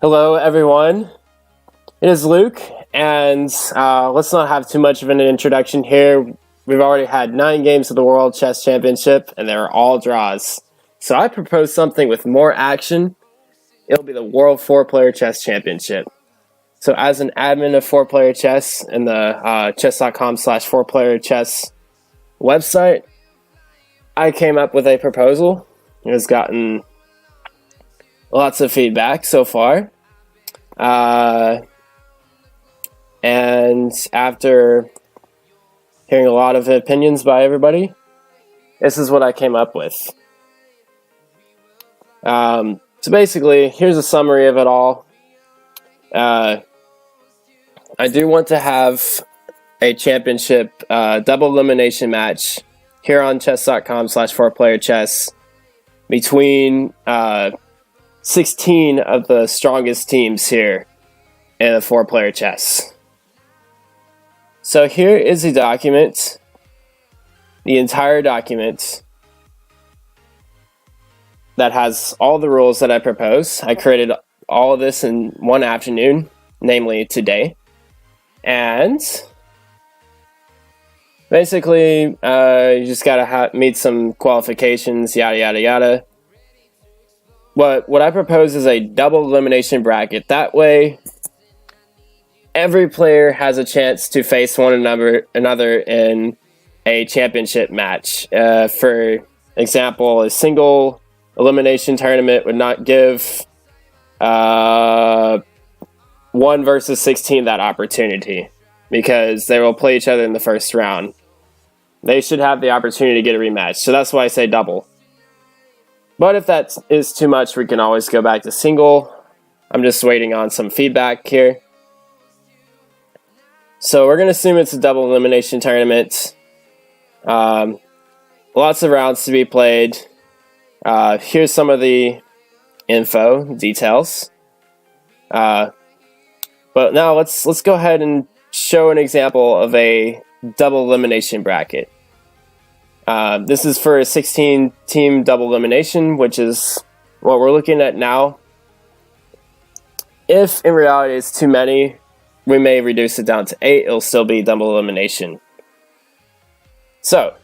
Hello, everyone. It is Luke, and let's not have too much of an introduction here. We've already had 9 games of the World Chess Championship, and they're all draws. So I propose something with more action. It'll be the World 4-Player Chess Championship. So as an admin of 4-Player Chess in the chess.com/4player chess website, I came up with a proposal. It has gotten lots of feedback so far. And after hearing a lot of opinions by everybody, this is what I came up with. So basically, here's a summary of it all. I do want to have a championship double elimination match here on chess.com/4player chess between 16 of the strongest teams here in a 4-player chess. So here is the document, the entire document that has all the rules that I propose. I created all of this in one afternoon, namely today. And basically, you just gotta meet some qualifications, yada, yada, yada. What I propose is a double elimination bracket. That way, every player has a chance to face one another in a championship match. For example, a single elimination tournament would not give 1 versus 16 that opportunity because they will play each other in the first round. They should have the opportunity to get a rematch. So that's why I say double. But if that is too much, we can always go back to single. I'm just waiting on some feedback here. So we're going to assume it's a double elimination tournament. Lots of rounds to be played. Here's some of the info, details. But now let's go ahead and show an example of a double elimination bracket. This is for a 16-team double elimination, which is what we're looking at now. If in reality it's too many, we may reduce it down to 8. It'll still be double elimination. So,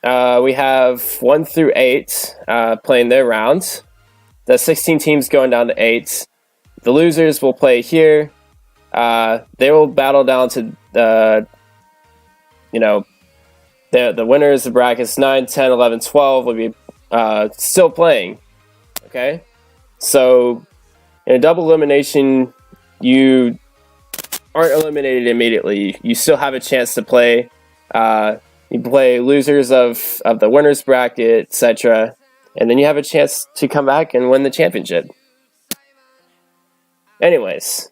we have 1 through 8 playing their rounds. The 16 teams going down to 8. The losers will play here. They will battle down to the winners of brackets 9, 10, 11, 12 will be still playing. Okay? So, in a double elimination, you aren't eliminated immediately. You still have a chance to play. You play losers of the winners bracket, etc. And then you have a chance to come back and win the championship. Anyways,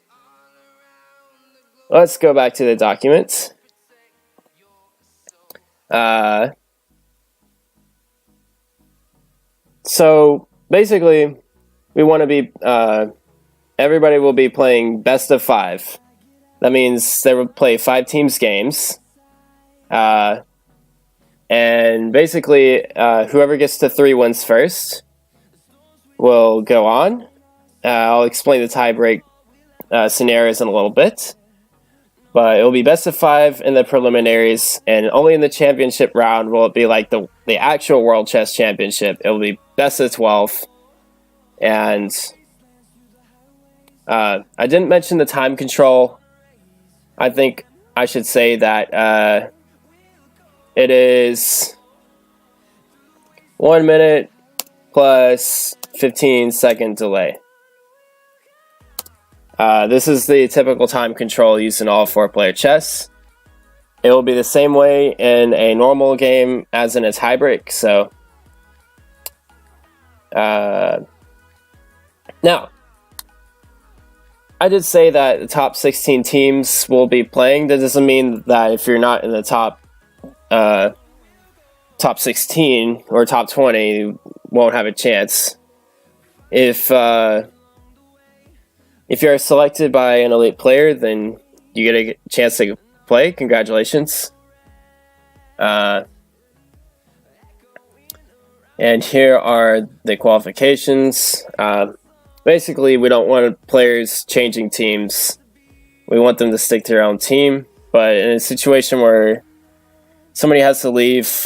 let's go back to the document. So basically, we want to be everybody will be playing best of 5. That means they will play 5 teams games, and basically whoever gets to 3 wins first will go on. I'll explain the tiebreak scenarios in a little bit. But it will be best of 5 in the preliminaries, and only in the championship round will it be like the actual World Chess Championship. It will be best of 12. And I didn't mention the time control. I think I should say that it is 1 minute plus 15-second delay. This is the typical time control used in all 4-player chess. It will be the same way in a normal game as in a tiebreak. So, now, I did say that the top 16 teams will be playing. That doesn't mean that if you're not in the top 16 or top 20, you won't have a chance. If you're selected by an elite player, then you get a chance to play. Congratulations. And here are the qualifications. basically, we don't want players changing teams. We want them to stick to their own team. But in a situation where somebody has to leave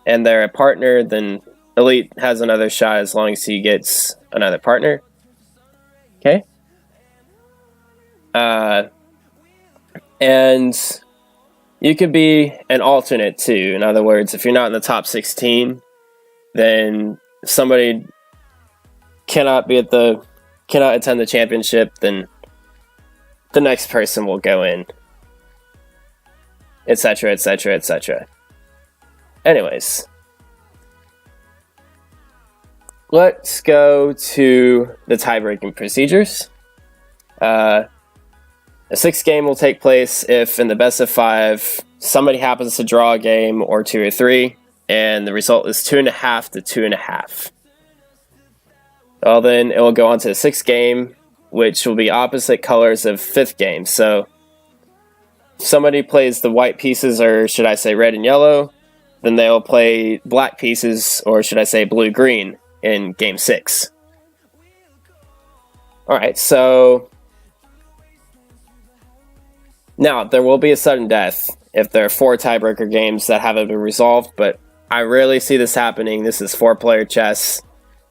and they're a partner, then Elite has another shot as long as he gets another partner. Okay? And you could be an alternate too. In other words, if you're not in the top 16, then if somebody cannot attend the championship, then the next person will go in, etc., etc., etc. Anyways, let's go to the tie-breaking procedures. A 6th game will take place if, in the best of 5, somebody happens to draw a game or 2 or 3, and the result is 2.5 to 2.5. Well, then it will go on to the 6th game, which will be opposite colors of 5th game. So, if somebody plays the white pieces, or should I say red and yellow, then they will play black pieces, or should I say blue-green, in game 6. Alright, so now there will be a sudden death if there are 4 tiebreaker games that haven't been resolved, but I rarely see this happening. This is 4-player chess.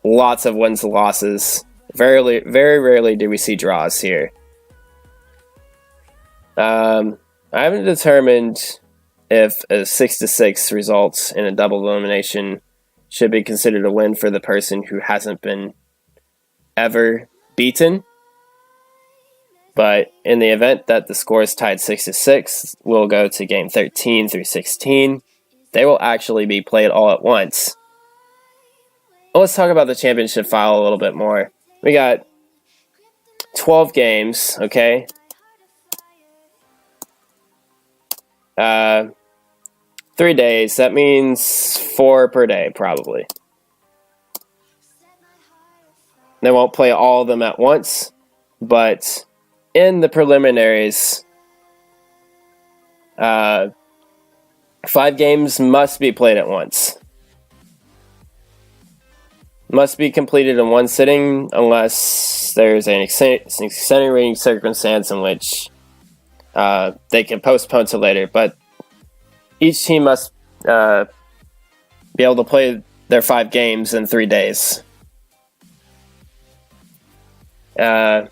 Lots of wins and losses. Very rarely do we see draws here. I haven't determined if a 6-6 result in a double elimination should be considered a win for the person who hasn't been ever beaten. But in the event that the score is tied 6-6, we'll go to game 13 through 16. They will actually be played all at once. Well, let's talk about the championship file a little bit more. We got 12 games, okay? 3 days, that means 4 per day, probably. They won't play all of them at once, but in the preliminaries, 5 games must be played at once. Must be completed in one sitting unless there's an extenuating circumstance in which they can postpone to later. But each team must be able to play their 5 games in 3 days. And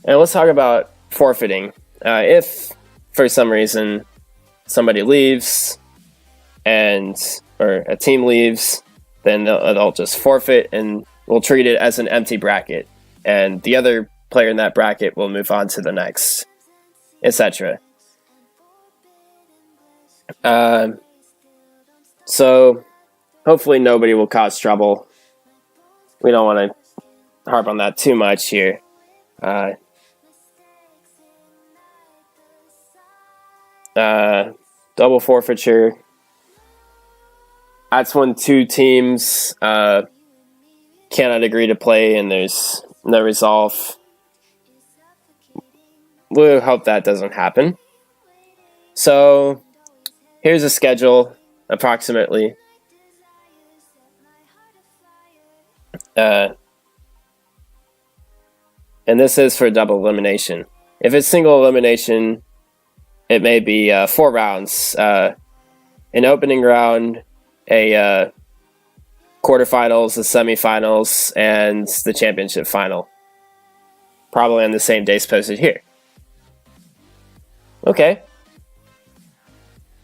let's talk about forfeiting. If, for some reason, somebody leaves or a team leaves, then they'll just forfeit and we'll treat it as an empty bracket. And the other player in that bracket will move on to the next, etc. So, hopefully nobody will cause trouble. We don't want to harp on that too much here. Double forfeiture. That's when 2 teams cannot agree to play and there's no resolve. We'll hope that doesn't happen. So, here's a schedule, approximately. And this is for double elimination. If it's single elimination, it may be 4 rounds. An opening round, a quarterfinals, the semifinals, and the championship final. Probably on the same days posted here. Okay.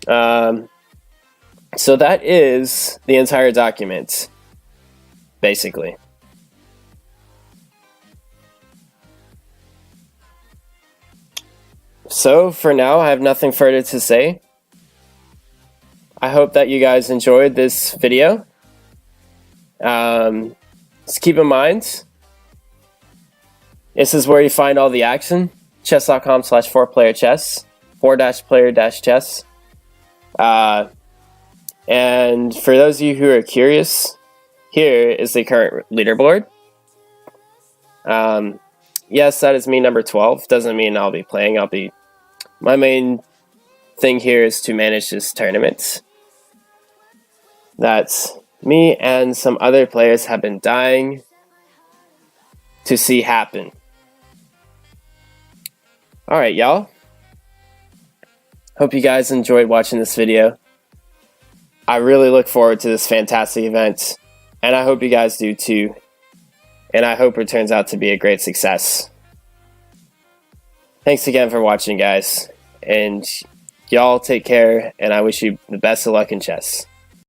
So that is the entire document, basically. So, for now, I have nothing further to say. I hope that you guys enjoyed this video. Just keep in mind, this is where you find all the action. chess.com/4playerchess, 4-player-chess. And for those of you who are curious, here is the current leaderboard. Yes, that is me, number 12. Doesn't mean I'll be playing. My main thing here is to manage this tournament. That me and some other players have been dying to see happen. Alright, y'all. Hope you guys enjoyed watching this video. I really look forward to this fantastic event, and I hope you guys do too. And I hope it turns out to be a great success. Thanks again for watching, guys. And y'all take care, and I wish you the best of luck in chess.